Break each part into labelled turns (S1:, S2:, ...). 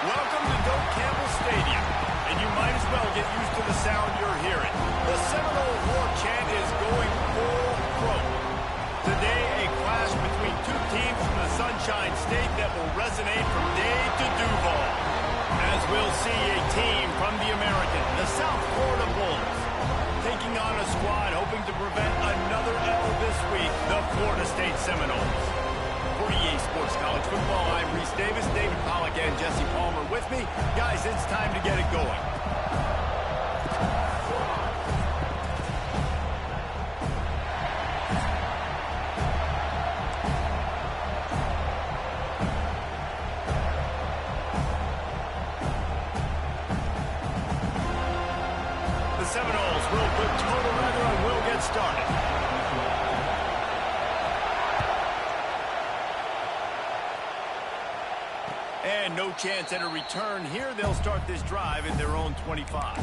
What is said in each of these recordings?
S1: Welcome to Doak Campbell Stadium, and you might as well get used to the sound you're hearing. The Seminole War Chant is going full throat. Today, a clash between two teams from the Sunshine State that will resonate from Dade to Duval. As we'll see a team from the American, the South Florida Bulls, taking on a squad hoping to prevent another L this week, the Florida State Seminoles. For EA Sports College Football, I'm Reese Davis, David Pollack, and Jesse Palmer with me. Guys, it's time to get it going. The Seminoles will put total weather and will get started. And no chance at a return here. They'll start this drive at their own 25.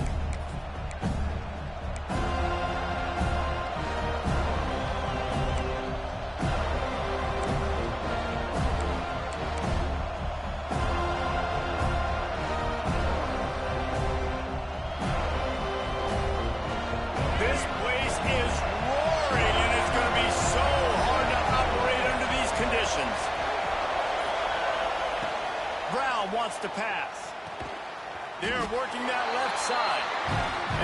S1: This place is roaring, and it's going to be so hard to operate under these conditions. Brown wants to pass. They're working that left side.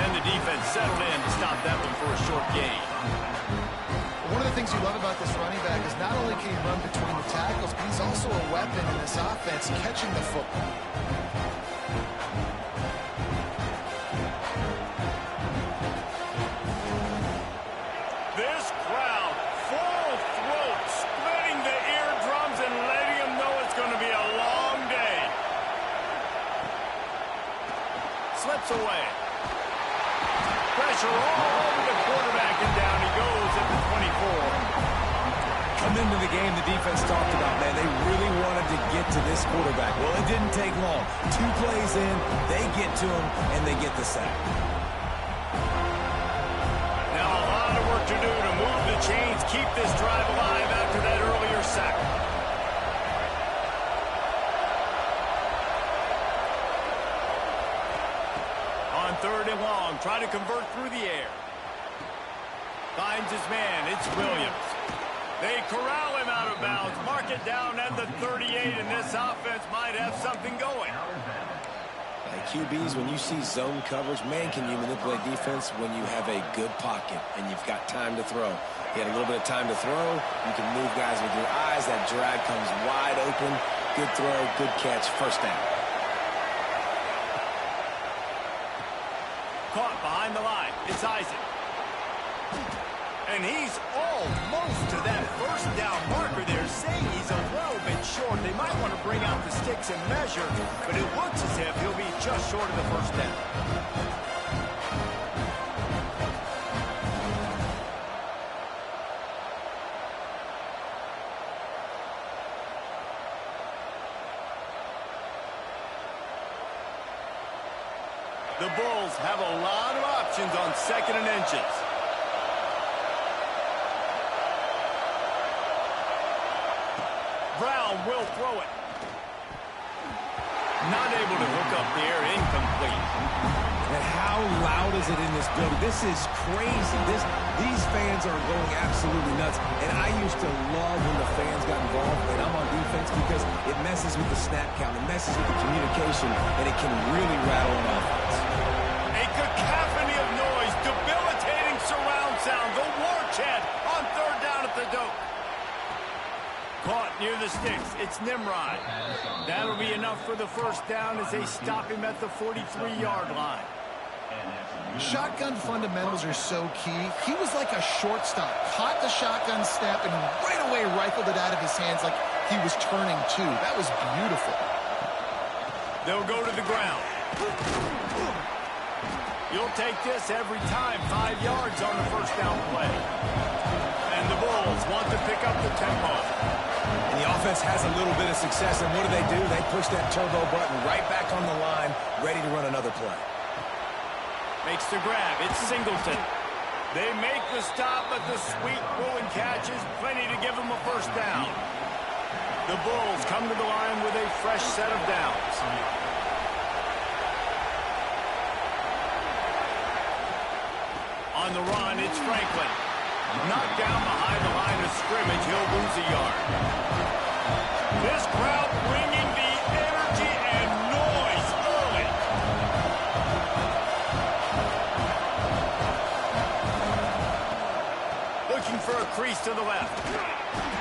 S1: And the defense settled in to stop that one for a short gain.
S2: One of the things you love about this running back is not only can he run between the tackles, but he's also a weapon in this offense, catching the football.
S1: This crowd, full throat, splitting the eardrums and letting them know it's going to be a long day. Slips away. Pressure all over the quarterback, and down he goes at the 24.
S3: Coming into the game, the defense talked about, man, they really wanted to get to this quarterback. Well, it didn't take long. 2 plays in, they get to him, and they get the sack.
S1: Now a lot of work to do to move the chains, keep this drive alive after that earlier sack. On 3rd and long, trying to convert through the air. Finds his man, it's Williams. They corral him out of bounds, mark it down at the 38, and this offense might have something going.
S3: QBs, when you see zone coverage, man, can you manipulate defense when you have a good pocket and you've got time to throw. You had a little bit of time to throw. You can move guys with your eyes. That drag comes wide open. Good throw, good catch, first down.
S1: Caught behind the line. It's Isaac. And he's almost to that first down marker there, saying he's a little bit short. They might want to bring out the sticks and measure, but it looks as if he'll be just short of the first down. The Bulls have a lot of options on 2nd and inches. Brown will throw it. Not able to hook up the air, incomplete.
S3: And how loud is it in this building? This is crazy. These fans are going absolutely nuts. And I used to love when the fans got involved, and I'm on defense, because it messes with the snap count, it messes with the communication, and it can really rattle an offense.
S1: A cacophony of noise, debilitating surround sound, the war chant on third down at the Doak. Caught near the sticks. It's Nimrod. That'll be enough for the first down as they stop him at the 43-yard line.
S2: Shotgun fundamentals are so key. He was like a shortstop. Caught the shotgun snap and right away rifled it out of his hands like he was turning two. That was beautiful.
S1: They'll go to the ground. You'll take this every time. 5 yards on the first down play. And the Bulls want to pick up the tempo.
S3: And the offense has a little bit of success, and what do? They push that turbo button right back on the line, ready to run another play.
S1: Makes the grab. It's Singleton. They make the stop, but the sweet rolling catch is plenty to give them a first down. The Bulls come to the line with a fresh set of downs. On the run, it's Franklin. Knocked down behind the line of scrimmage. He'll lose a yard. This crowd bringing the energy and noise early. Looking for a crease to the left.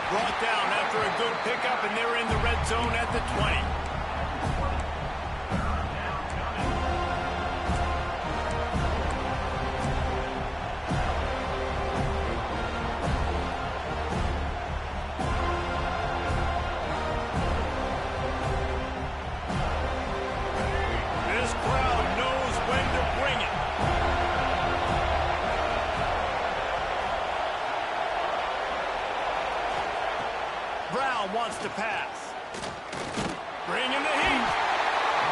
S1: Brought down after a good pickup, and they're in the red zone at the 20. Wants to pass. Bring in the heat.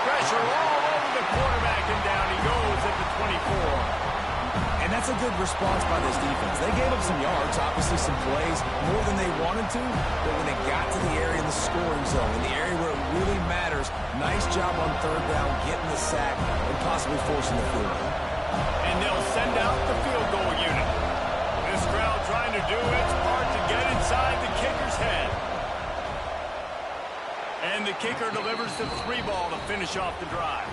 S1: Pressure all over the quarterback, and down he goes at the 24.
S3: And that's a good response by this defense. They gave up some yards, obviously some plays, more than they wanted to, but when they got to the area in the scoring zone, in the area where it really matters, nice job on third down, getting the sack, and possibly forcing the field goal.
S1: And they'll send out the field goal unit. This crowd trying to do its part to get inside the kicker's head. And the kicker delivers the 3-ball to finish off the drive.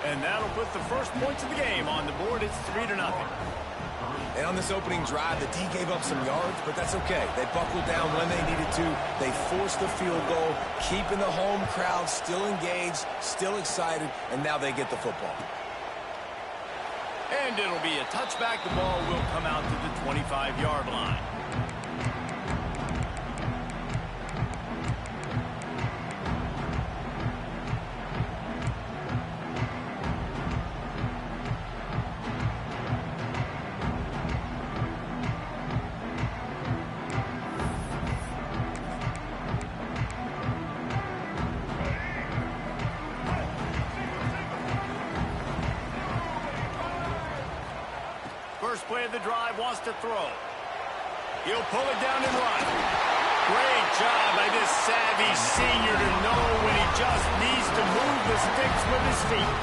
S1: And that'll put the first points of the game on the board. It's 3-0.
S3: And on this opening drive, the D gave up some yards, but that's okay. They buckled down when they needed to. They forced the field goal, keeping the home crowd still engaged, still excited, and now they get the football.
S1: And it'll be a touchback. The ball will come out to the 25-yard line. First play of the drive, wants to throw. He'll pull it down and run. Great job by this savvy senior to know when he just needs to move the sticks with his feet.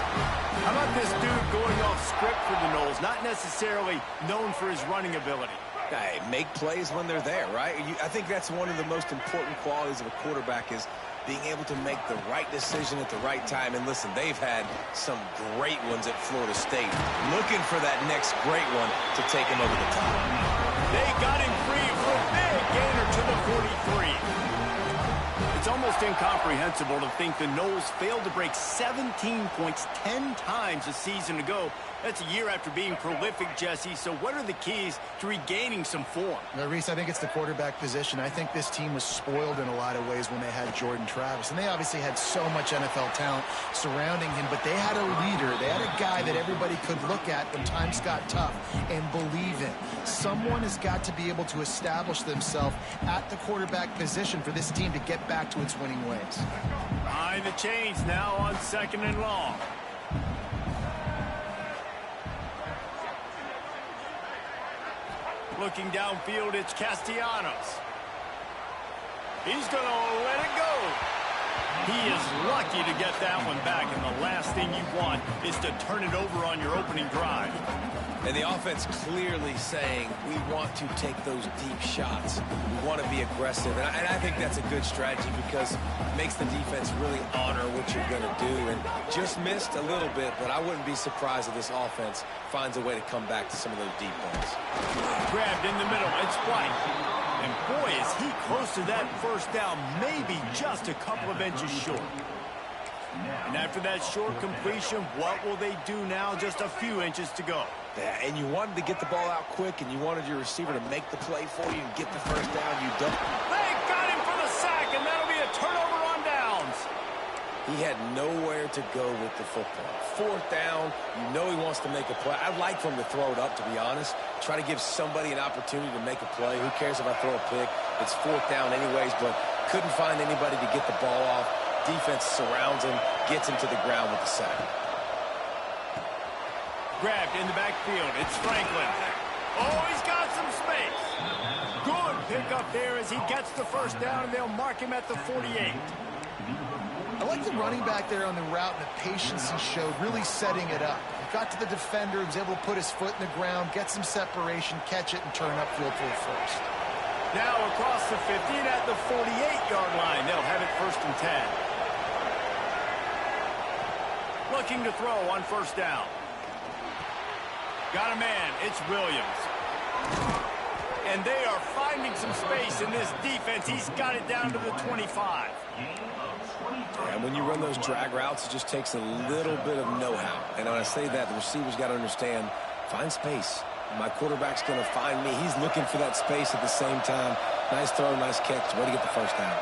S1: How about this dude going off script for the Noles? Not necessarily known for his running ability.
S3: Hey, make plays when they're there, right? I think that's one of the most important qualities of a quarterback is being able to make the right decision at the right time. And listen, they've had some great ones at Florida State. Looking for that next great one to take him over the top.
S1: They got him free for a big gainer to the 43. It's almost incomprehensible to think the Noles failed to break 17 points 10 times a season ago. That's a year after being prolific, Jesse. So what are the keys to regaining some form?
S2: Reese, I think it's the quarterback position. I think this team was spoiled in a lot of ways when they had Jordan Travis. And they obviously had so much NFL talent surrounding him, but they had a leader. They had a guy that everybody could look at when times got tough and believe in. Someone has got to be able to establish themselves at the quarterback position for this team to get back to its winning ways.
S1: Behind the chains now on 2nd and long. Looking downfield, it's Castellanos. He's going to let it go. He is lucky to get that one back in the last thing you want is to turn it over on your opening drive.
S3: And the offense clearly saying, we want to take those deep shots. We want to be aggressive. And I think that's a good strategy because it makes the defense really honor what you're going to do. And just missed a little bit, but I wouldn't be surprised if this offense finds a way to come back to some of those deep balls.
S1: Grabbed in the middle. It's White. And boy, is he close to that first down, maybe just a couple of inches short. And after that short completion, what will they do now? Just a few inches to go.
S3: Yeah, and you wanted to get the ball out quick, and you wanted your receiver to make the play for you and get the first down. You don't.
S1: They got him for the sack, and that'll be a turnover on downs.
S3: He had nowhere to go with the football. Fourth down, you know he wants to make a play. I'd like for him to throw it up, to be honest. Try to give somebody an opportunity to make a play. Who cares if I throw a pick? It's fourth down anyways, but couldn't find anybody to get the ball off. Defense surrounds him, gets him to the ground with the sack.
S1: Grabbed in the backfield. It's Franklin. Oh, he's got some space. Good pickup there as he gets the first down, and they'll mark him at the 48.
S2: I like the running back there on the route and the patience he showed, really setting it up. He got to the defender, he was able to put his foot in the ground, get some separation, catch it, and turn upfield for the first.
S1: Now across the 50 and at the 48-yard line. They'll have it first and 10. Looking to throw on first down. Got a man. It's Williams. And they are finding some space in this defense. He's got it down to the 25.
S3: And when you run those drag routes, it just takes a little bit of know-how. And when I say that, the receiver's got to understand, find space. My quarterback's going to find me. He's looking for that space at the same time. Nice throw, nice catch. Way to get the first down.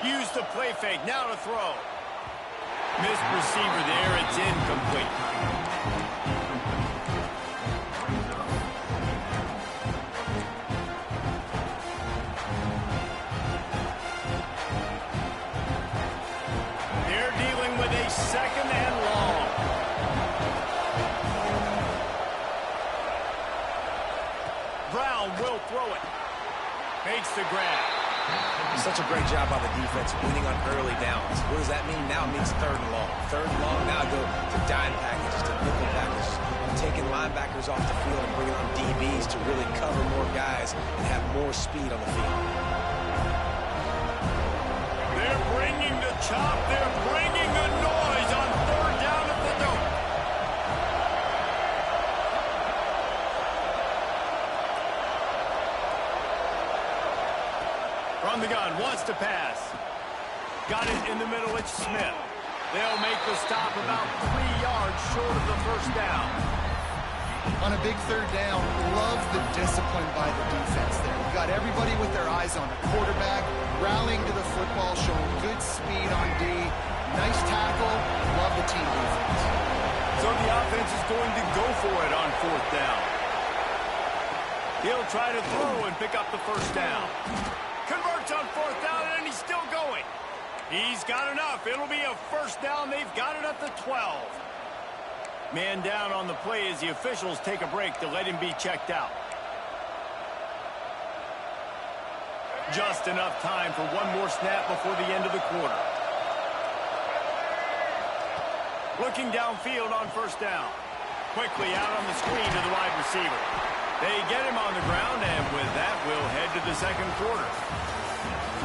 S1: Use the play fake. Now to throw. Missed receiver there. It's incomplete. They're dealing with a second and long. Brown will throw it. Makes the grab.
S3: Such a great job by the defense winning on early downs. What does that mean? Now it means third and long. Third and long, now go to dime packages, to nickel packages. Taking linebackers off the field and bringing on DBs to really cover more guys and have more speed on the field.
S1: They're bringing the chop. They're bringing the noise on third down at the dope. From the gun, wants to pass. Got it in the middle, it's Smith. They'll make the stop about 3 yards short of the first down.
S2: On a big third down, love the discipline by the defense there. You got everybody with their eyes on the quarterback, rallying to the football, showing good speed on D. Nice tackle. Love the team defense.
S1: So the offense is going to go for it on fourth down. He'll try to throw and pick up the first down. Converts on fourth down, and he's still going. He's got enough. It'll be a first down. They've got it at the 12. Man down on the play as the officials take a break to let him be checked out. Just enough time for one more snap before the end of the quarter. Looking downfield on first down. Quickly out on the screen to the wide receiver. They get him on the ground, and with that, we'll head to the second quarter.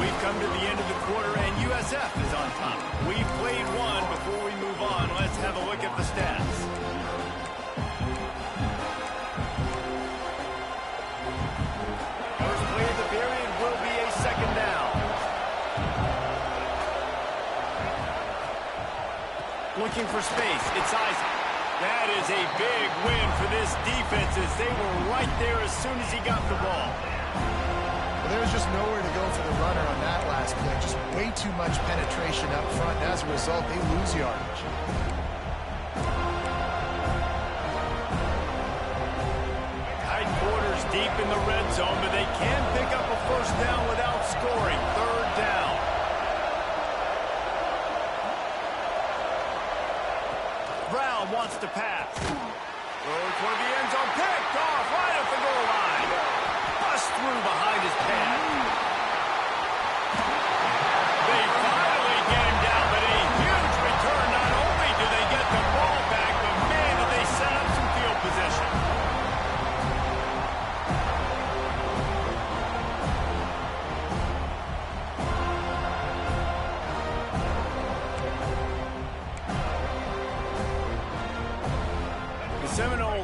S1: We've come to the end of the quarter, and USF is on top. We've played one. Before we move on, let's have a look at the stats. First play of the period will be a second down. Looking for space. It's Isaac. That is a big win for this defense as they were right there as soon as he got the ball.
S2: Well, there was just nowhere to go for the runner on that last play. Just way too much penetration up front. And as a result, they lose yardage.
S1: Tight quarters deep in the red zone, but they can pick up a first down without scoring. Third down. Brown wants to pass. Throw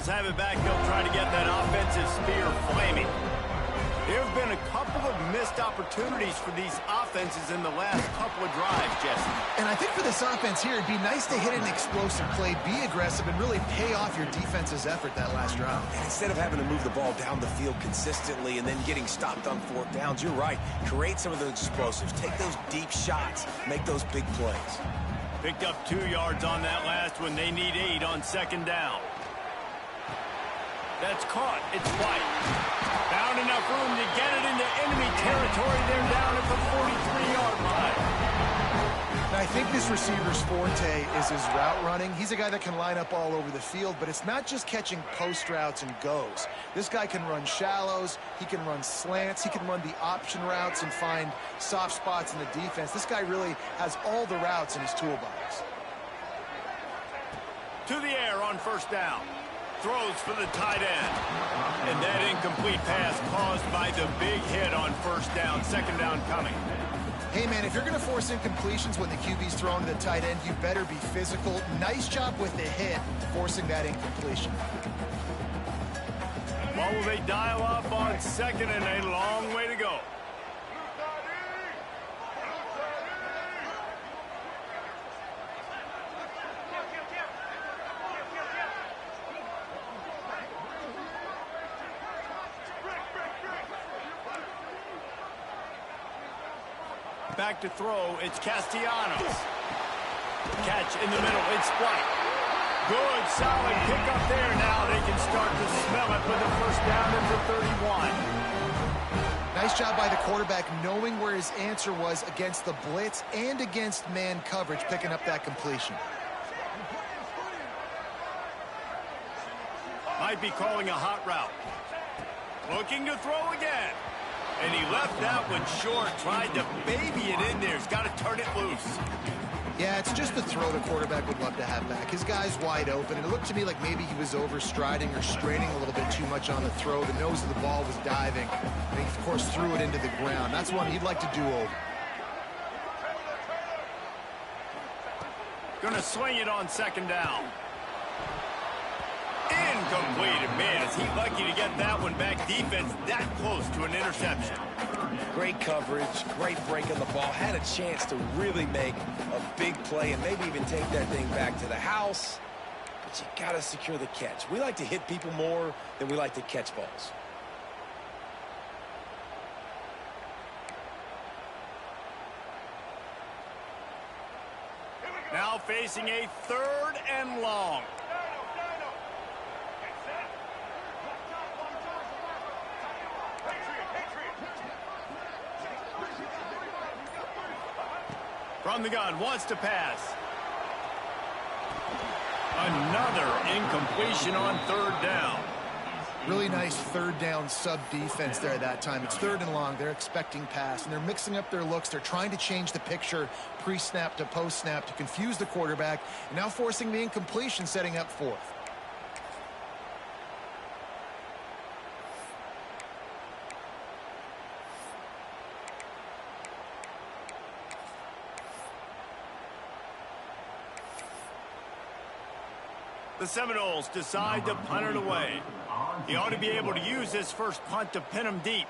S1: Seminoles have it back. They'll try to get that offensive spear flaming. There have been a couple of missed opportunities for these offenses in the last couple of drives, Jesse.
S2: And I think for this offense here, it'd be nice to hit an explosive play, be aggressive, and really pay off your defense's effort that last drive.
S3: And instead of having to move the ball down the field consistently and then getting stopped on fourth downs, you're right. Create some of those explosives. Take those deep shots. Make those big plays.
S1: Picked up 2 yards on that last one. They need 8 on second down. That's caught. It's White. Found enough room to get it into enemy territory. They're down at the 43-yard line.
S2: Now, I think this receiver's forte is his route running. He's a guy that can line up all over the field, but it's not just catching post routes and goes. This guy can run shallows. He can run slants. He can run the option routes and find soft spots in the defense. This guy really has all the routes in his toolbox.
S1: To the air on first down. Throws for the tight end. And that incomplete pass caused by the big hit on first down. Second down coming.
S2: Hey, man, if you're going to force incompletions when the QB's throwing to the tight end, you better be physical. Nice job with the hit, forcing that incompletion.
S1: What will they dial up on second and a long way to go? Back to throw, it's Castellanos. Catch in the middle, it's White. Good, solid pick up there. Now they can start to smell it with a first down at the 31.
S2: Nice job by the quarterback knowing where his answer was against the blitz and against man coverage, picking up that completion.
S1: Might be calling a hot route. Looking to throw again. And he left that one short, tried to baby it in there. He's got to turn it loose.
S2: Yeah, it's just the throw the quarterback would love to have back. His guy's wide open, and it looked to me like maybe he was overstriding or straining a little bit too much on the throw. The nose of the ball was diving, and he, of course, threw it into the ground. That's one he'd like to do over.
S1: Gonna swing it on second down. Incomplete. Man, is he lucky to get that one back. Defense that close to an interception.
S3: Great coverage, great break on the ball. Had a chance to really make a big play and maybe even take that thing back to the house. But you got to secure the catch. We like to hit people more than we like to catch balls.
S1: Now facing a 3rd and long. From the gun, wants to pass. Another incompletion on 3rd down.
S2: Really nice 3rd down sub-defense there at that time. It's 3rd and long. They're expecting pass, and they're mixing up their looks. They're trying to change the picture pre-snap to post-snap to confuse the quarterback, and now forcing the incompletion, setting up 4th.
S1: The Seminoles decide to punt it away. He ought to be able to use this first punt to pin him deep.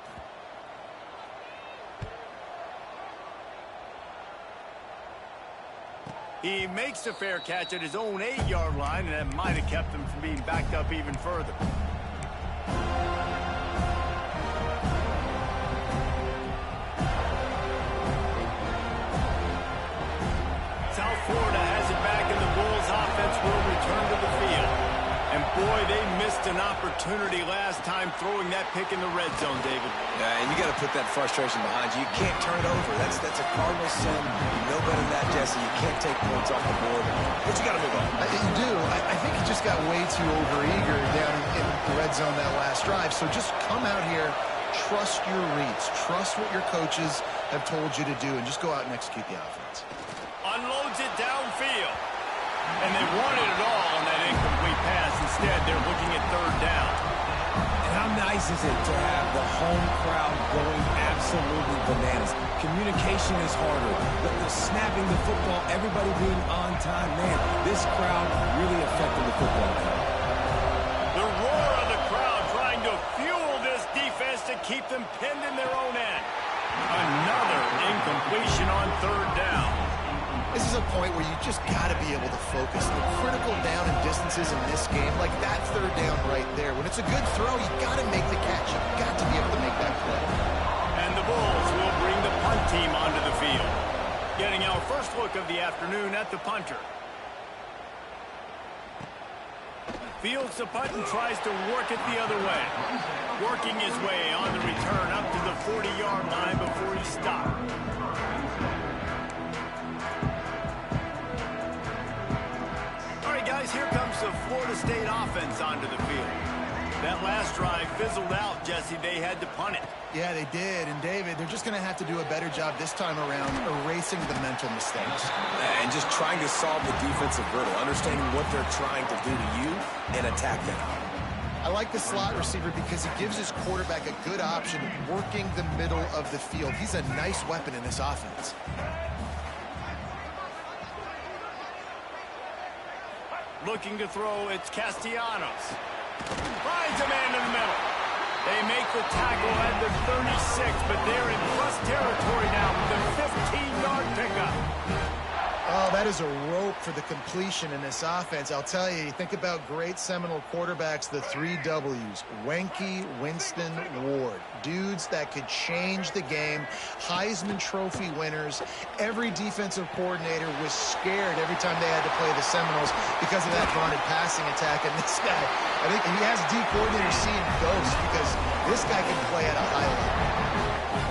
S1: He makes the fair catch at his own 8-yard line, and that might have kept him from being backed up even further. South Florida has it back, and the Bulls offense will return to the field. And boy, they missed an opportunity last time throwing that pick in the red zone, David.
S3: Yeah, and you got to put that frustration behind you. You can't turn it over. That's a cardinal sin. You know better than that, Jesse. You can't take points off the board. But you got to move on.
S2: You do. I think he just got way too overeager down in the red zone that last drive. So just come out here, trust your reads, trust what your coaches have told you to do, and just go out and execute the offense.
S1: Unloads it downfield. And they wanted it all on that incomplete pass. Instead, they're looking at 3rd down.
S3: And how nice is it to have the home crowd going absolutely bananas? Communication is harder. The snapping the football, everybody being on time. Man, this crowd really affected the football game.
S1: The completion on third down.
S2: This is a point where you just got to be able to focus. The critical down and distances in this game, like that third down right there. When it's a good throw, you got to make the catch. You've got to be able to make that play.
S1: And the Bulls will bring the punt team onto the field. Getting our first look of the afternoon at the punter. Fields the punt and tries to work it the other way. Working his way on the return up to the 40-yard line before he stopped. All right, guys, here comes the Florida State offense onto the field. That last drive fizzled out, Jesse. They had to punt it.
S2: Yeah, they did. And, David, they're just going to have to do a better job this time around erasing the mental mistakes.
S3: And just trying to solve the defensive riddle, understanding what they're trying to do to you and attack them.
S2: I like the slot receiver because he gives his quarterback a good option working the middle of the field. He's a nice weapon in this offense.
S1: Looking to throw, it's Castellanos. Finds a man in the middle. They make the tackle at the 36, but they're in plus territory now with a 15-yard pickup.
S2: Oh, that is a rope for the completion in this offense. I'll tell you, you think about great Seminole quarterbacks, the 3 W's. Wenke, Winston, Ward. Dudes that could change the game. Heisman Trophy winners. Every defensive coordinator was scared every time they had to play the Seminoles because of that vaunted passing attack. And this guy, I think he has D coordinators seeing ghosts because this guy can play at a high level.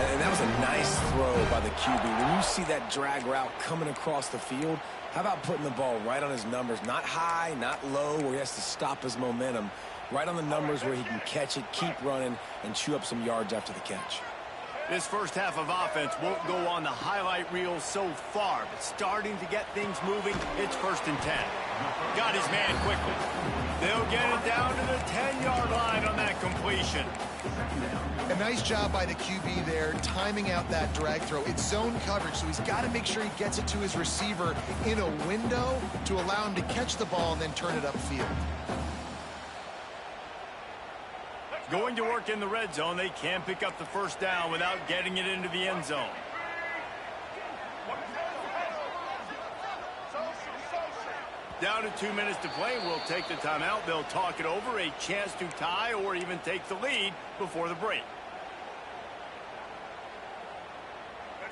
S3: And that was a nice throw by the QB. When you see that drag route coming across the field, how about putting the ball right on his numbers? Not high, not low, where he has to stop his momentum. Right on the numbers where he can catch it, keep running, and chew up some yards after the catch.
S1: This first half of offense won't go on the highlight reel so far, but starting to get things moving, it's 1st and 10. Got his man quickly. They'll get it down to the 10-yard line on that completion.
S2: A nice job by the QB there, timing out that drag throw. It's zone coverage, so he's got to make sure he gets it to his receiver in a window to allow him to catch the ball and then turn it upfield.
S1: Going to work in the red zone. They can pick up the first down without getting it into the end zone. Down to 2 minutes to play. We'll take the timeout. They'll talk it over. A chance to tie or even take the lead before the break.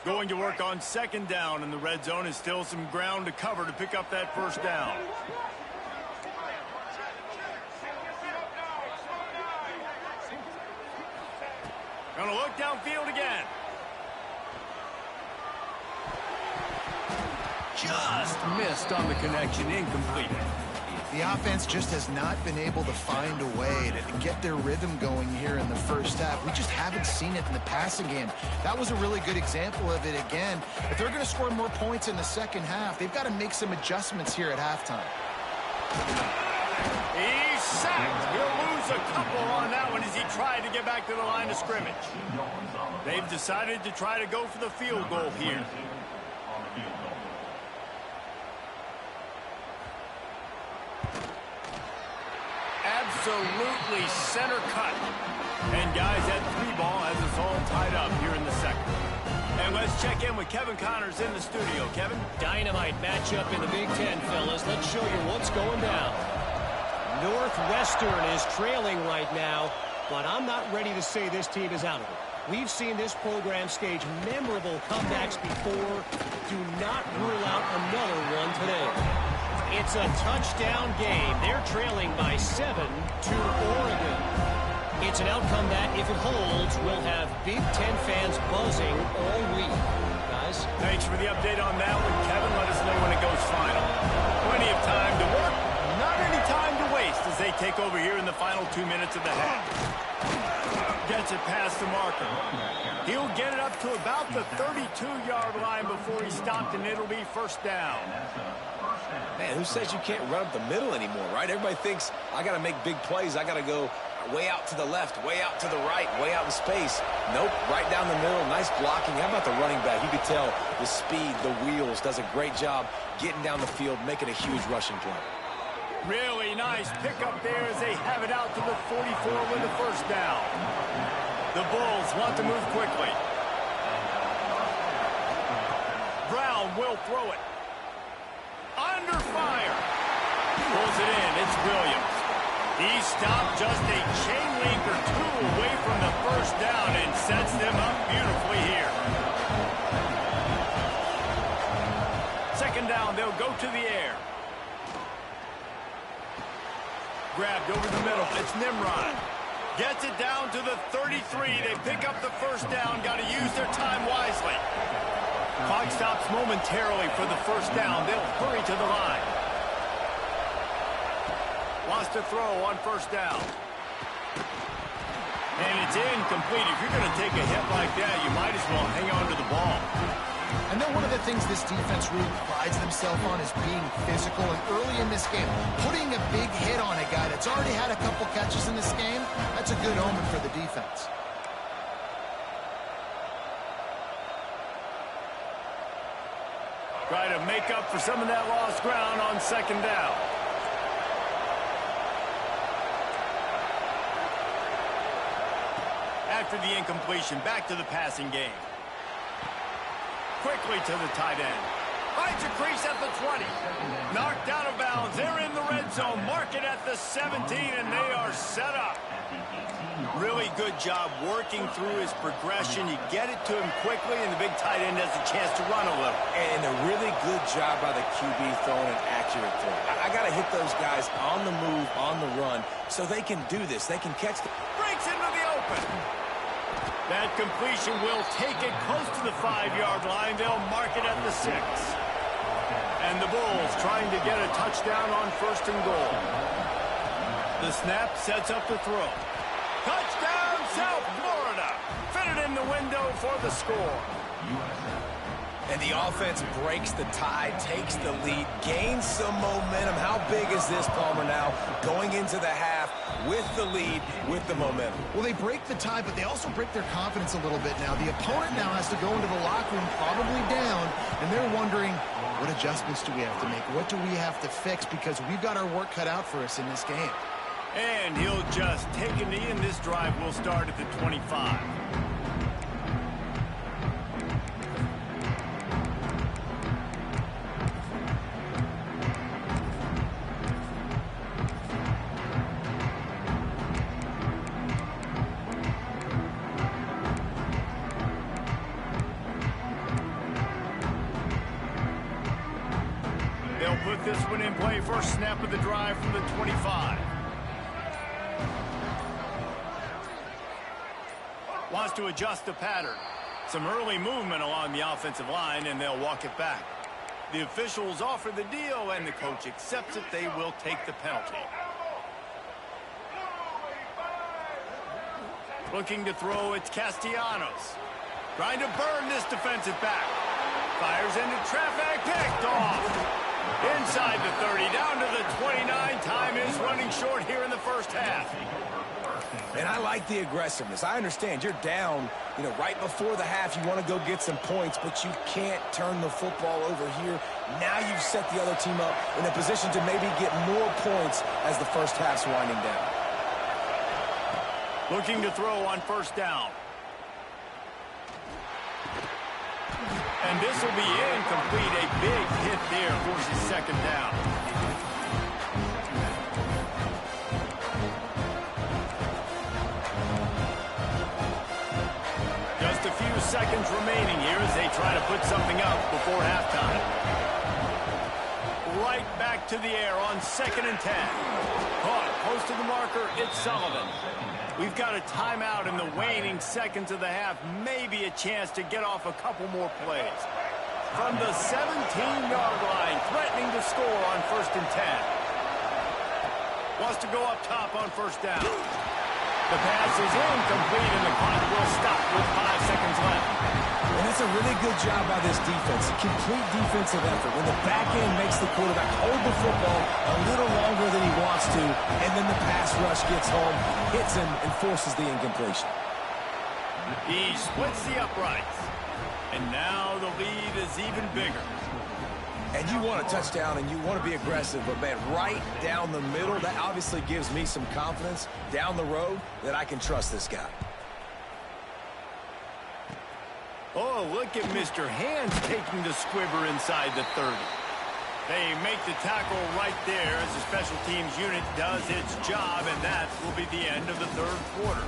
S1: Going to work on 2nd down in the red zone. Is still some ground to cover to pick up that first down. Gonna look downfield again. Just missed on the connection, incomplete.
S2: The offense just has not been able to find a way to get their rhythm going here in the first half. We just haven't seen it in the passing game. That was a really good example of it again. If they're going to score more points in the second half, they've got to make some adjustments here at halftime.
S1: He's sacked. He'll lose a couple on that one as he tried to get back to the line of scrimmage. They've decided to try to go for the field goal here. Absolutely center cut. And guys, that 3 ball has us all tied up here in the second. And let's check in with Kevin Connors in the studio. Kevin?
S4: Dynamite matchup in the Big Ten, fellas. Let's show you what's going down. Northwestern is trailing right now, but I'm not ready to say this team is out of it. We've seen this program stage memorable comebacks before. Do not rule out another one today. It's a touchdown game. They're trailing by 7 to Oregon. It's an outcome that, if it holds, will have Big Ten fans buzzing all week. Guys?
S1: Thanks for the update on that one, Kevin. Let us know when it goes final. Plenty of time to work. Not any time to waste as they take over here in the final 2 minutes of the half. Gets it past the marker. He'll get it up to about the 32-yard line before he stopped, and it'll be first down.
S3: Man, who says you can't run up the middle anymore, right? Everybody thinks, I got to make big plays. I got to go way out to the left, way out to the right, way out in space. Nope, right down the middle. Nice blocking. How about the running back? You could tell the speed, the wheels, does a great job getting down the field, making a huge rushing play.
S1: Really nice pickup there as they have it out to the 44 with the first down. The Bulls want to move quickly. Brown will throw it. Under fire. Pulls it in. It's Williams. He stopped just a chain link or two away from the first down and sets them up beautifully here. Second down, they'll go to the air. Grabbed over the middle. It's Nimrod. Gets it down to the 33. They pick up the first down. Got to use their time wisely. Clock stops momentarily for the first down. They'll hurry to the line. Wants to throw on first down. And it's incomplete. If you're going to take a hit like that, you might as well hang on to the ball.
S2: I know one of the things this defense really prides themselves on is being physical. And early in this game, putting a big hit on a guy that's already had a couple catches in this game, that's a good omen for the defense.
S1: Try to make up for some of that lost ground on second down. After the incompletion, back to the passing game. Quickly to the tight end. Finds a crease at the 20. Knocked out of bounds. They're in the red zone. Mark it at the 17, and they are set up. Really good job working through his progression. You get it to him quickly, and the big tight end has a chance to run a little.
S3: And a really good job by the QB throwing an accurate throw. I got to hit those guys on the move, on the run, so they can do this. They can catch the...
S1: Breaks into the open. That completion will take it close to the 5-yard line. They'll mark it at the 6. And the Bulls trying to get a touchdown on first and goal. The snap sets up the throw. Touchdown, South Florida. Fitted in the window for the score.
S3: And the offense breaks the tie, takes the lead, gains some momentum. How big is this, Palmer, now going into the half with the lead, with the momentum?
S2: Well, they break the tie, but they also break their confidence a little bit now. The opponent now has to go into the locker room probably down, and they're wondering, what adjustments do we have to make? What do we have to fix? Because we've got our work cut out for us in this game.
S1: And he'll just take a knee, and this drive will start at the 25. They'll put this one in play. First snap of the drive from the 25. Wants to adjust the pattern. Some early movement along the offensive line, and they'll walk it back. The officials offer the deal, and the coach accepts it. They will take the penalty. Looking to throw, it's Castellanos. Trying to burn this defensive back. Fires into traffic, picked off. Inside the 30, down to the 29. Time is running short here in the first half.
S3: And I like the aggressiveness. I understand you're down, right before the half. You want to go get some points, but you can't turn the football over here. Now you've set the other team up in a position to maybe get more points as the first half's winding down.
S1: Looking to throw on first down. And this will be incomplete. A big hit there forces second down. Just a few seconds remaining here as they try to put something up before halftime. Right back to the air on 2nd and 10. Caught close to the marker. It's Sullivan. We've got a timeout in the waning seconds of the half. Maybe a chance to get off a couple more plays. From the 17-yard line, threatening to score on 1st and 10. Wants to go up top on first down. The pass is incomplete, and the clock will stop with 5 seconds left.
S3: And it's a really good job by this defense. Complete defensive effort. When the back end makes the quarterback hold the football a little longer than he wants to, and then the pass rush gets home, hits him, and forces the incompletion.
S1: He splits the uprights. And now the lead is even bigger.
S3: And you want a touchdown and you want to be aggressive, but man, right down the middle, that obviously gives me some confidence down the road that I can trust this guy.
S1: Oh, look at Mr. Hands taking the squibber inside the 30. They make the tackle right there as the special teams unit does its job, and that will be the end of the third quarter.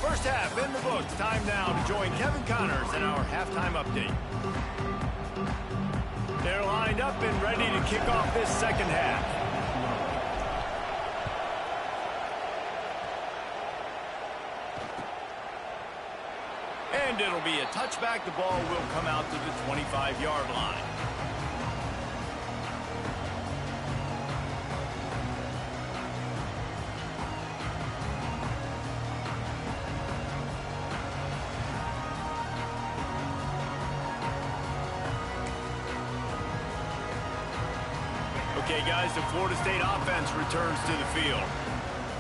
S1: First half in the books. Time now to join Kevin Connors in our halftime update. They're lined up and ready to kick off this second half. And it'll be a touchback. The ball will come out to the 25-yard line. Okay, guys, the Florida State offense returns to the field.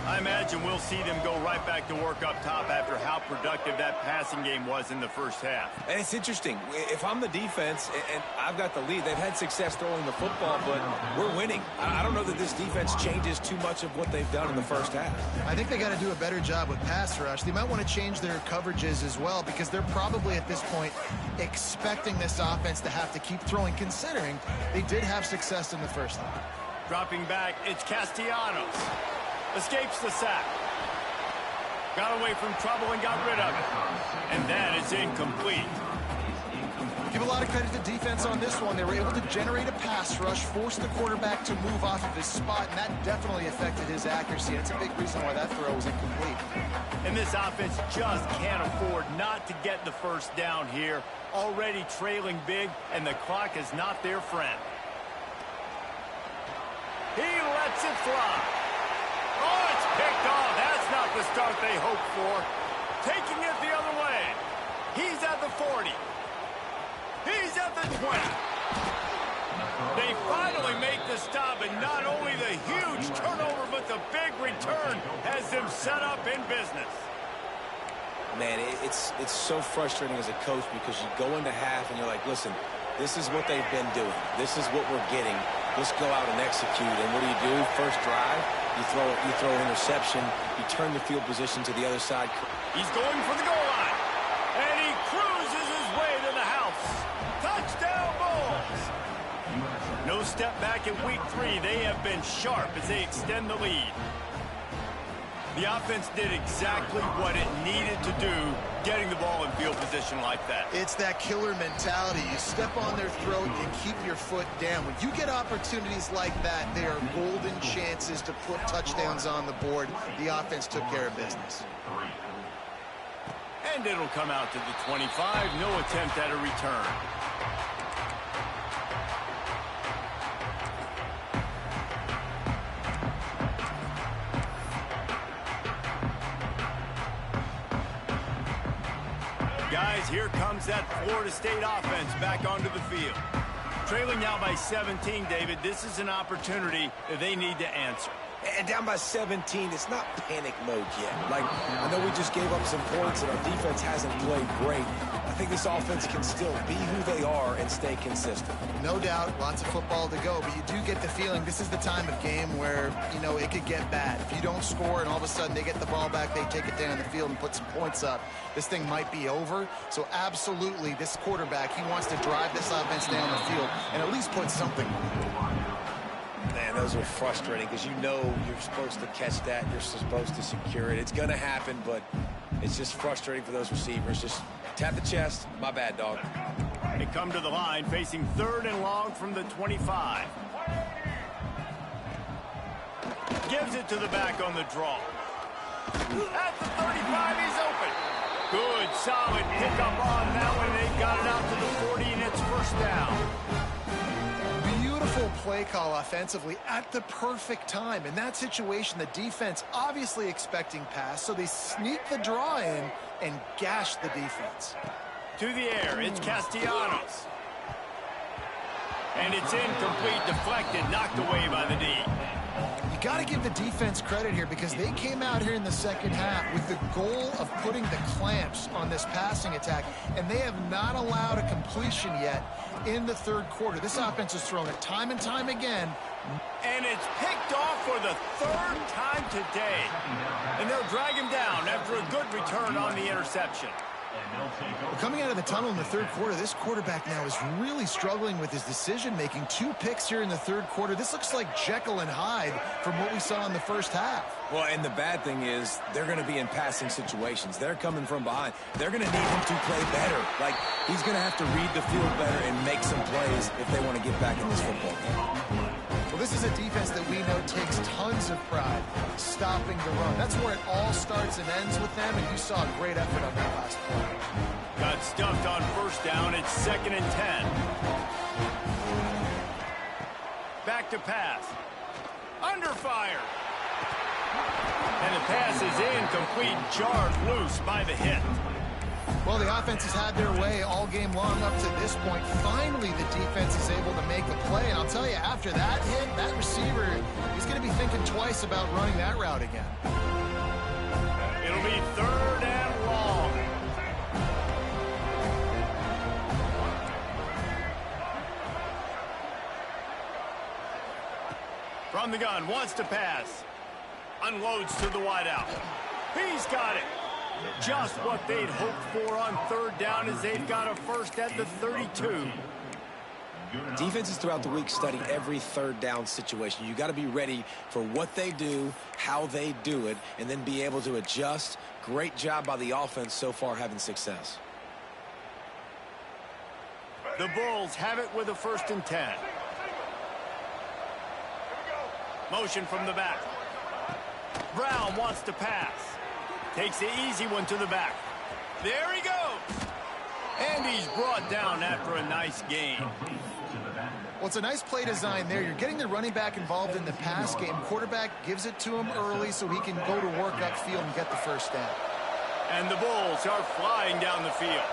S1: I imagine we'll see them go right back to work up top after how productive that passing game was in the first half.
S3: And it's interesting. If I'm the defense and I've got the lead, they've had success throwing the football, but we're winning. I don't know that this defense changes too much of what they've done in the first half.
S2: I think they got to do a better job with pass rush. They might want to change their coverages as well because they're probably at this point expecting this offense to have to keep throwing, considering they did have success in the first half.
S1: Dropping back, it's Castellanos. Escapes the sack. Got away from trouble and got rid of it. And that is incomplete.
S2: Give a lot of credit to defense on this one. They were able to generate a pass rush, force the quarterback to move off of his spot, and that definitely affected his accuracy. That's a big reason why that throw was incomplete.
S1: And this offense just can't afford not to get the first down here. Already trailing big, and the clock is not their friend. He lets it fly. Oh, it's picked off. That's not the start they hoped for. Taking it the other way. He's at the 40. He's at the 20. They finally make the stop, and not only the huge turnover, but the big return has them set up in business.
S3: Man, it's so frustrating as a coach because you go into half and you're like, listen, this is what they've been doing. This is what we're getting. Let's go out and execute. And what do? First drive, you throw an interception. You turn the field position to the other side.
S1: He's going for the goal line. And he cruises his way to the house. Touchdown Bulls. No step back in week 3. They have been sharp as they extend the lead. The offense did exactly what it needed to do, getting the ball in field position like that.
S2: It's that killer mentality. You step on their throat and keep your foot down. When you get opportunities like that, they are golden chances to put touchdowns on the board. The offense took care of business.
S1: And it'll come out to the 25. No attempt at a return. Guys, here comes that Florida State offense back onto the field. Trailing now by 17, David. This is an opportunity that they need to answer.
S3: And down by 17, it's not panic mode yet. Like, I know we just gave up some points and our defense hasn't played great. I think this offense can still be who they are and stay consistent.
S2: No doubt, lots of football to go, but you do get the feeling this is the time of game where, you know, it could get bad. If you don't score and all of a sudden they get the ball back, they take it down the field and put some points up, this thing might be over. So absolutely, this quarterback, he wants to drive this offense down the field and at least put something on it.
S3: Man, those are frustrating because you know you're supposed to catch that. You're supposed to secure it. It's going to happen, but it's just frustrating for those receivers. Just tap the chest. My bad, dog.
S1: They come to the line facing 3rd and long from the 25. Gives it to the back on the draw. At the 35, he's open. Good, solid pickup on that one. They got it out to the 40, and it's first down.
S2: Beautiful play call offensively at the perfect time. In that situation, the defense obviously expecting pass, so they sneak the draw in and gash the defense.
S1: To the air, it's Castellanos. And it's incomplete, deflected, knocked away by the D.
S2: You got to give the defense credit here because they came out here in the second half with the goal of putting the clamps on this passing attack, and they have not allowed a completion yet in the third quarter. This offense has thrown it time and time again.
S1: And it's picked off for the 3rd time today. And they'll drag him down after a good return on the interception.
S2: Coming out of the tunnel in the third quarter, this quarterback now is really struggling with his decision-making. 2 picks here in the third quarter. This looks like Jekyll and Hyde from what we saw in the first half.
S3: Well, and the bad thing is they're going to be in passing situations. They're coming from behind. They're going to need him to play better. Like, he's going to have to read the field better and make some plays if they want to get back in this football game.
S2: Well, this is a defense that we know takes tons of pride stopping the run. That's where it all starts and ends with them, and you saw a great effort on that last play.
S1: Got stuffed on first down. It's 2nd and 10. Back to pass. Under fire. And the pass is incomplete, jarred loose by the hit.
S2: Well, the offense has had their way all game long up to this point. Finally, the defense is able to make a play. And I'll tell you, after that hit, that receiver, he's going to be thinking twice about running that route again.
S1: It'll be 3rd and long. From the gun, wants to pass. Unloads to the wideout. He's got it. Just what they'd hoped for on 3rd down as they've got a first at the 32.
S3: Defenses throughout the week study every 3rd down situation. You got to be ready for what they do, how they do it, and then be able to adjust. Great job by the offense so far having success.
S1: The Bulls have it with a 1st and 10. Motion from the back. Brown wants to pass. Takes the easy one to the back. There he goes. And he's brought down after a nice gain.
S2: Well, it's a nice play design there. You're getting the running back involved in the pass game. Quarterback gives it to him early so he can go to work upfield and get the first down.
S1: And the Bulls are flying down the field.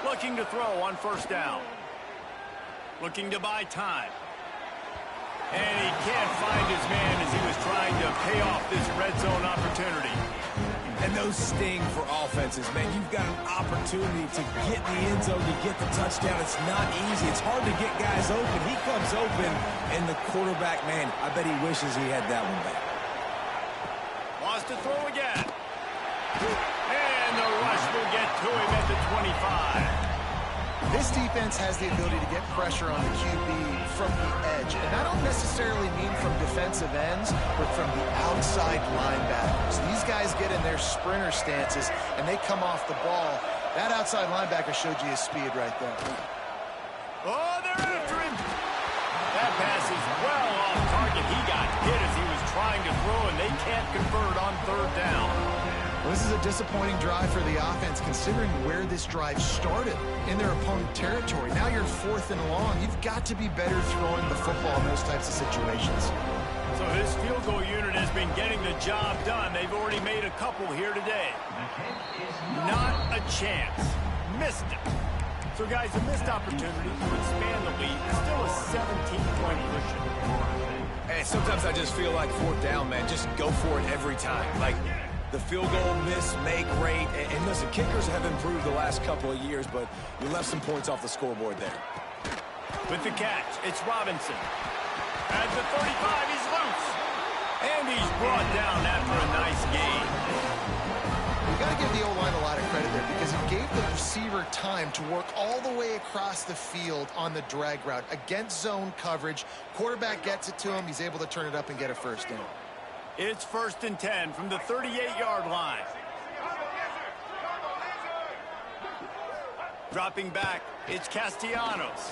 S1: Looking to throw on 1st down. Looking to buy time. And he can't find his man as he was trying to pay off this red zone opportunity.
S3: And those sting for offenses, man. You've got an opportunity to get in the end zone, to get the touchdown. It's not easy. It's hard to get guys open. He comes open, and the quarterback, man, I bet he wishes he had that one back.
S1: Wants to throw again. And the rush will get to him at the 25.
S2: This defense has the ability to get pressure on the QB from the edge. And I don't necessarily mean from defensive ends, but from the outside linebackers. These guys get in their sprinter stances, and they come off the ball. That outside linebacker showed you his speed right there.
S1: Oh, they're after him. That pass is well off target. He got hit as he was trying to throw, and they can't convert on 3rd down.
S2: Well, this is a disappointing drive for the offense, considering where this drive started in their opponent territory. Now you're 4th and long. You've got to be better throwing the football in those types of situations.
S1: So this field goal unit has been getting the job done. They've already made a couple here today. Not a chance. Missed it. So, guys, a missed opportunity to expand the lead. Still a 17-point cushion.
S3: Hey, sometimes I just feel like 4th down, man. Just go for it every time. Like, the field goal miss, make rate. And listen, kickers have improved the last couple of years, but you left some points off the scoreboard there.
S1: With the catch, it's Robinson. At the 35, he's loose. And he's brought down after a nice gain.
S2: You got to give the O-line a lot of credit there because it gave the receiver time to work all the way across the field on the drag route against zone coverage. Quarterback gets it to him. He's able to turn it up and get a first down.
S1: It's 1st and 10 from the 38-yard line. Dropping back, it's Castellanos.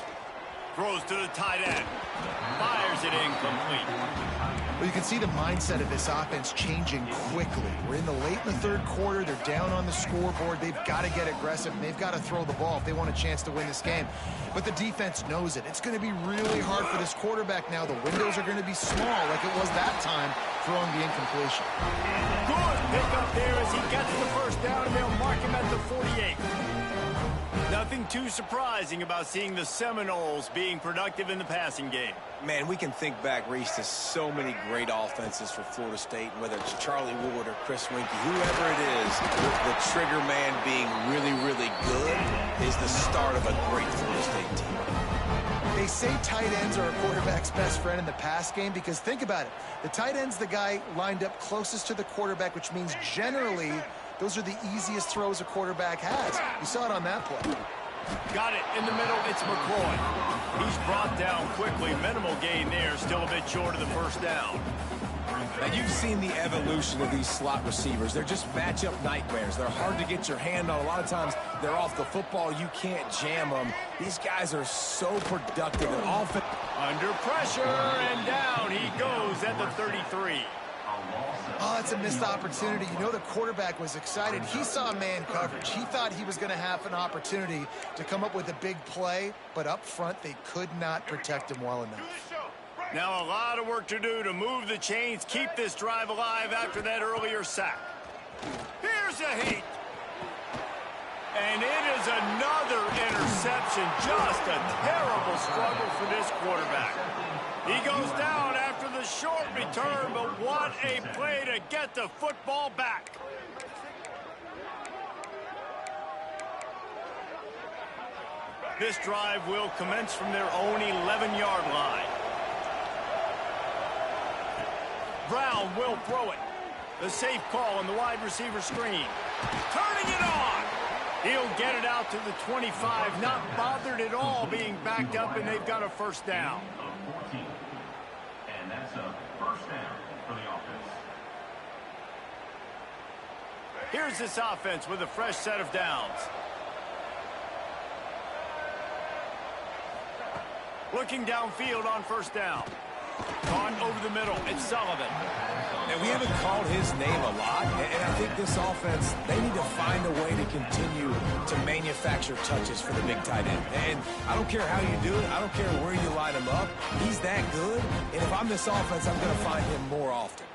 S1: Throws to the tight end. Fires it incomplete.
S2: Well, you can see the mindset of this offense changing quickly. We're in the late in the 3rd quarter. They're down on the scoreboard. They've got to get aggressive, and they've got to throw the ball if they want a chance to win this game. But the defense knows it. It's going to be really hard for this quarterback now. The windows are going to be small like it was that time throwing the incompletion.
S1: Good pick up there as he gets the first down, and they'll mark him at the 48. Nothing too surprising about seeing the Seminoles being productive in the passing game.
S3: Man, we can think back, Reese, to so many great offenses for Florida State, whether it's Charlie Ward or Chris Weinke, whoever it is, the trigger man being really, really good is the start of a great Florida State team.
S2: They say tight ends are a quarterback's best friend in the pass game because think about it. The tight end's the guy lined up closest to the quarterback, which means generally those are the easiest throws a quarterback has. You saw it on that play.
S1: Got it in the middle. It's McCoy. He's brought down quickly. Minimal gain there. Still a bit short of the first down.
S3: Now, you've seen the evolution of these slot receivers. They're just matchup nightmares. They're hard to get your hand on. A lot of times, they're off the football. You can't jam them. These guys are so productive. They're often
S1: under pressure, and down he goes at the 33.
S2: Oh, it's a missed opportunity. You know the quarterback was excited. He saw man coverage. He thought he was going to have an opportunity to come up with a big play, but up front, they could not protect him well enough.
S1: Now a lot of work to do to move the chains, keep this drive alive after that earlier sack. Here's a heat. And it is another interception. Just a terrible struggle for this quarterback. He goes down after the short return, but what a play to get the football back. This drive will commence from their own 11-yard line. Brown will throw it. The safe call on the wide receiver screen. Turning it on. He'll get it out to the 25. Not bothered at all being backed up, and they've got a first down.
S5: And that's a first down for the offense.
S1: Here's this offense with a fresh set of downs. Looking downfield on first down. Caught over the middle. It's Sullivan.
S3: And we haven't called his name a lot, and I think this offense, they need to find a way to continue to manufacture touches for the big tight end. And I don't care how you do it. I don't care where you line him up. He's that good, and if I'm this offense, I'm going to find him more often.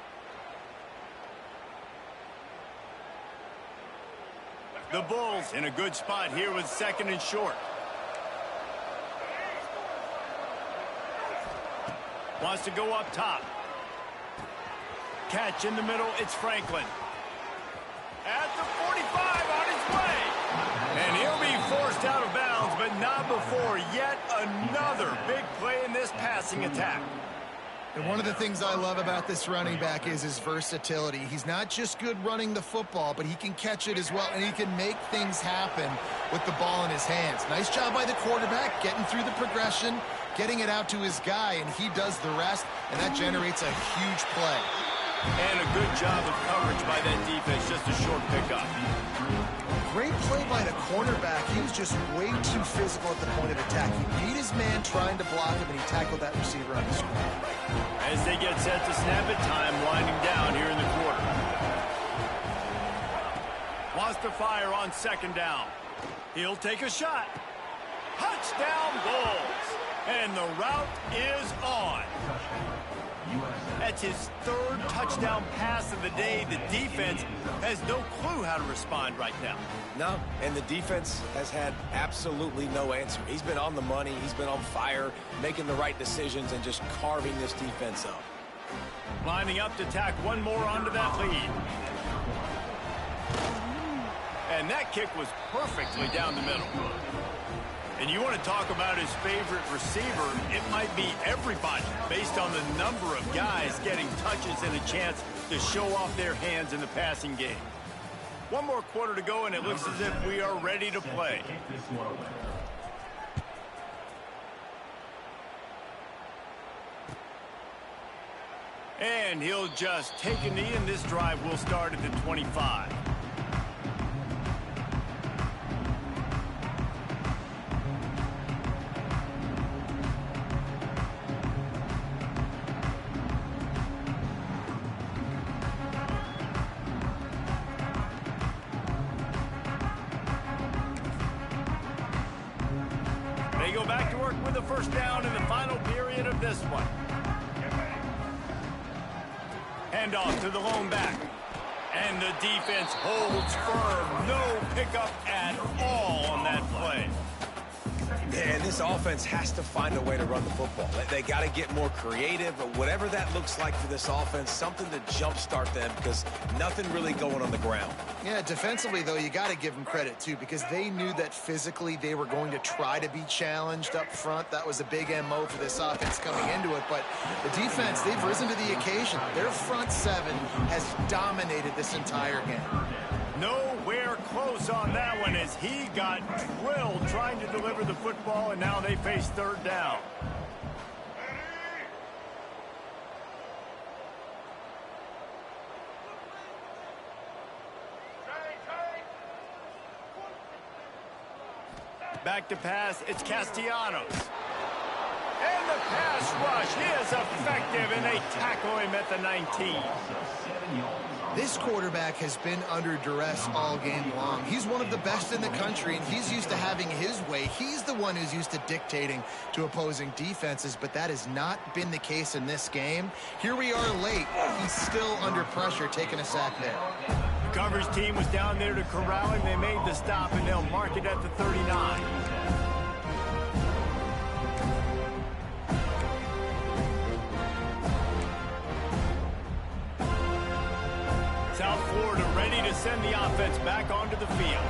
S1: The Bulls in a good spot here with second and short. Wants to go up top. Catch in the middle, it's Franklin. At the 45 on his way. And he'll be forced out of bounds, but not before yet another big play in this passing attack.
S2: And one of the things I love about this running back is his versatility. He's not just good running the football, but he can catch it as well, and he can make things happen with the ball in his hands. Nice job by the quarterback, getting through the progression, getting it out to his guy, and he does the rest, and that generates a huge play.
S1: And a good job of coverage by that defense, just a short pickup.
S2: Great play by the cornerback. He was just way too physical at the point of attack. He beat his man trying to block him, and he tackled that receiver on the screen.
S1: As they get set to snap it, time winding down here in the quarter. Wants to fire on second down. He'll take a shot. Touchdown Bulls. And the route is on. That's his third touchdown pass of the day. The defense has no clue how to respond right now.
S3: No, and the defense has had absolutely no answer. He's been on the money. He's been on fire, making the right decisions and just carving this defense up.
S1: Lining up to tack one more onto that lead. And that kick was perfectly down the middle. And you want to talk about his favorite receiver, it might be everybody based on the number of guys getting touches and a chance to show off their hands in the passing game. One more quarter to go, and it looks as if we are ready to play. And he'll just take a knee, and this drive will start at the 25. They go back to work with a first down in the final period of this one. Hand off to the lone back. And the defense holds firm. No pickup at all on that play.
S3: And this offense has to find a way to run the football. They got to get more creative, but whatever that looks like for this offense, something to jumpstart them because nothing really going on the ground.
S2: Yeah, defensively, though, you got to give them credit, too, because they knew that physically they were going to try to be challenged up front. That was a big MO for this offense coming into it, but the defense, they've risen to the occasion. Their front seven has dominated this entire game.
S1: Nowhere close on that one as he got drilled trying to deliver the football, and now they face third down. Back to pass, it's Castellanos. And the pass rush, he is effective, and they tackle him at the 19.
S2: This quarterback has been under duress all game long. He's one of the best in the country, and he's used to having his way. He's the one who's used to dictating to opposing defenses, but that has not been the case in this game. Here we are late. He's still under pressure, taking a sack there.
S1: The coverage team was down there to corral him. They made the stop, and they'll mark it at the 39. South Florida ready to send the offense back onto the field.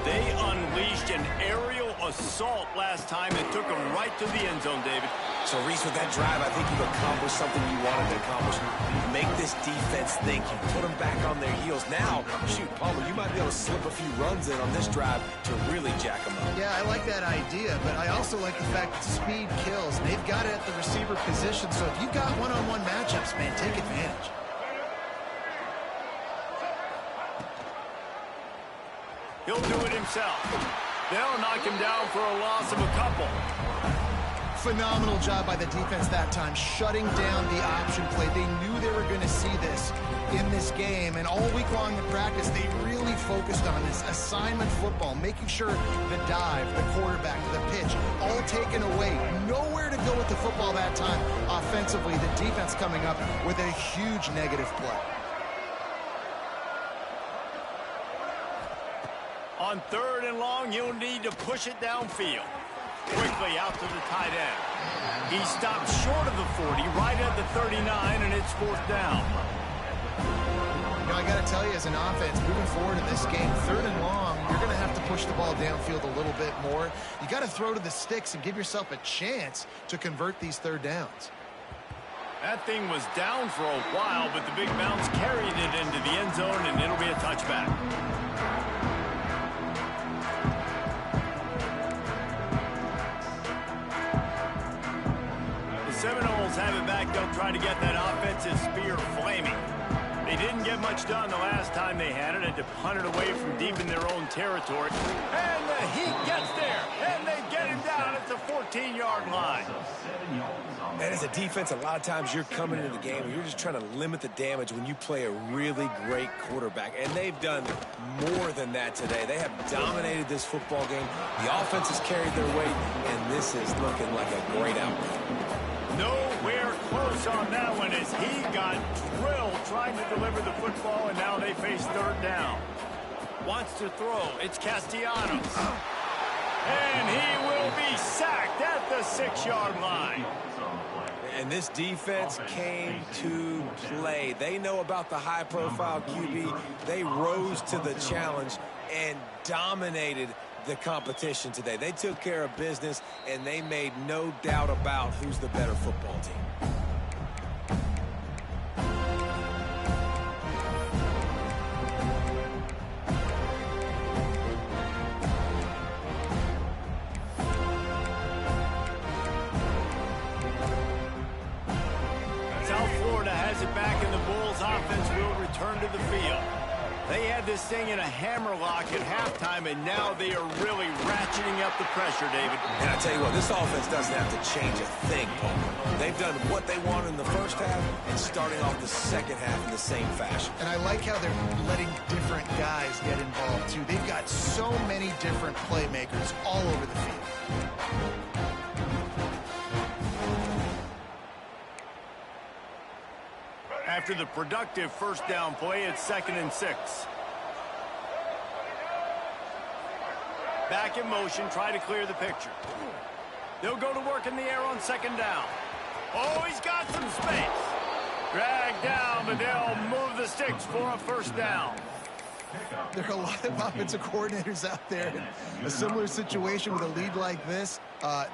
S1: They unleashed an aerial assault last time and took them right to the end zone, David.
S3: So, Reese, with that drive, I think you've accomplished something you wanted to accomplish. Make this defense think. You put them back on their heels. Now, shoot, Palmer, you might be able to slip a few runs in on this drive to really jack them up.
S2: Yeah, I like that idea, but I also like the fact that speed kills. And they've got it at the receiver position, so if you've got one-on-one matchups, man, take advantage.
S1: He'll do it himself. They'll knock him down for a loss of a couple.
S2: Phenomenal job by the defense that time, shutting down the option play. They knew they were going to see this in this game, and all week long in practice, they really focused on this assignment football, making sure the dive, the quarterback, the pitch, all taken away. Nowhere to go with the football that time. Offensively, the defense coming up with a huge negative play.
S1: On third and long, you'll need to push it downfield. Quickly out to the tight end. He stopped short of the 40, right at the 39, and it's fourth down.
S2: You know, I got to tell you, as an offense, moving forward in this game, third and long, you're going to have to push the ball downfield a little bit more. You got to throw to the sticks and give yourself a chance to convert these third downs.
S1: That thing was down for a while, but the big bounce carried it into the end zone, and it'll be a touchback. Seminoles have it back. They'll try to get that offensive spear flaming. They didn't get much done the last time they had it. Had to punt it away from deep in their own territory. And the heat gets there. And they get him down at the 14-yard line.
S3: And as a defense, a lot of times you're coming into the game and you're just trying to limit the damage when you play a really great quarterback. And they've done more than that today. They have dominated this football game. The offense has carried their weight, and this is looking like a great outcome.
S1: Nowhere close on that one as he got drilled trying to deliver the football, and now they face third down. Wants to throw. It's Castellanos. And he will be sacked at the 6-yard line.
S3: And this defense came to play. They know about the high-profile QB. They rose to the challenge and dominated the competition today. They took care of business, and they made no doubt about who's the better football team.
S1: South Florida has it back, and the Bulls offense will return to the field. They had this thing in a hammerlock at halftime, and now they are really ratcheting up the pressure, David.
S3: And I tell you what, this offense doesn't have to change a thing, Paul. They've done what they wanted in the first half and starting off the second half in the same fashion.
S2: And I like how they're letting different guys get involved, too. They've got so many different playmakers all over the field.
S1: After the productive first down play, it's 2nd and 6. Back in motion, try to clear the picture. They'll go to work in the air on second down. Oh, he's got some space. Drag down, but they'll move the sticks for a first down.
S2: There are a lot of offensive coordinators out there in a similar situation with a lead like this.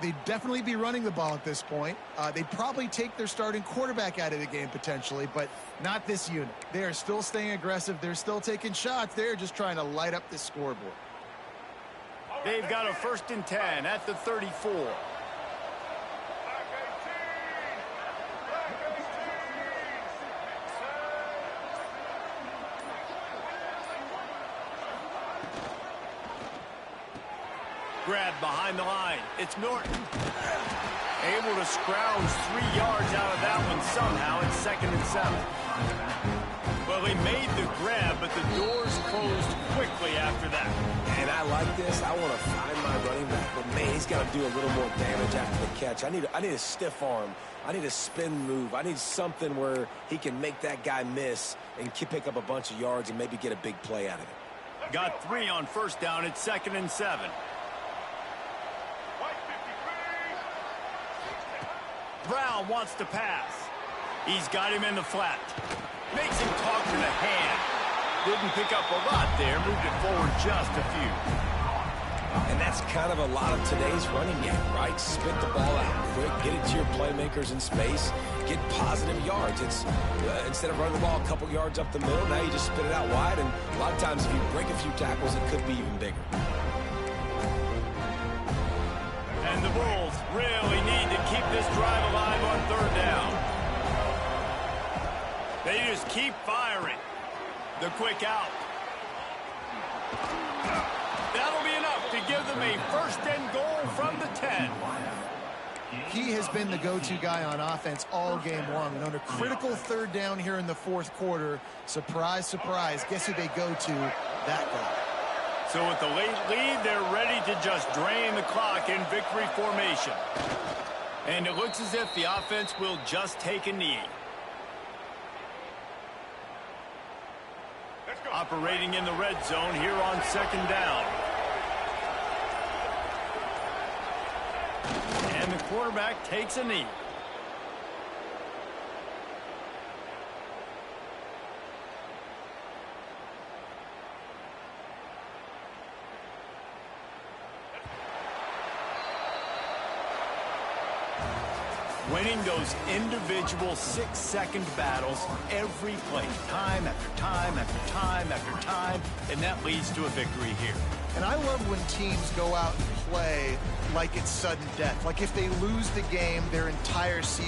S2: They'd definitely be running the ball at this point. They'd probably take their starting quarterback out of the game potentially, but not this unit. They are still staying aggressive. They're still taking shots. They're just trying to light up the scoreboard.
S1: They've got a 1st and 10 at the 34. Grab behind the line. It's Norton. Able to scrounge 3 yards out of that one somehow. It's 2nd and 7. Well, he made the grab, but the doors closed quickly after that.
S3: And I like this. I want to find my running back, but man, he's got to do a little more damage after the catch. I need a stiff arm. I need a spin move. I need something where he can make that guy miss and pick up a bunch of yards and maybe get a big play out of it.
S1: Got 3 on 1st down. It's 2nd and 7. Brown wants to pass. He's got him in the flat. Makes him talk to the hand. Didn't pick up a lot there. Moved it forward just a few.
S3: And that's kind of a lot of today's running game, right? Spit the ball out quick, get it to your playmakers in space, get positive yards. It's instead of running the ball a couple yards up the middle, now you just spit it out wide, and a lot of times if you break a few tackles, it could be even bigger.
S1: And the Bulls really need to keep this drive alive on 3rd down. They just keep firing. The quick out. That'll be enough to give them a 1st and goal from the 10.
S2: He has been the go-to guy on offense all game long. And on a critical 3rd down here in the 4th quarter, surprise, surprise, guess who they go to? That guy.
S1: So with the late lead, they're ready to just drain the clock in victory formation. And it looks as if the offense will just take a knee. Operating in the red zone here on 2nd down. And the quarterback takes a knee. Winning those individual 6-second battles every play, time after time after time after time, and that leads to a victory here.
S2: And I love when teams go out and play like it's sudden death. Like if they lose the game, their entire season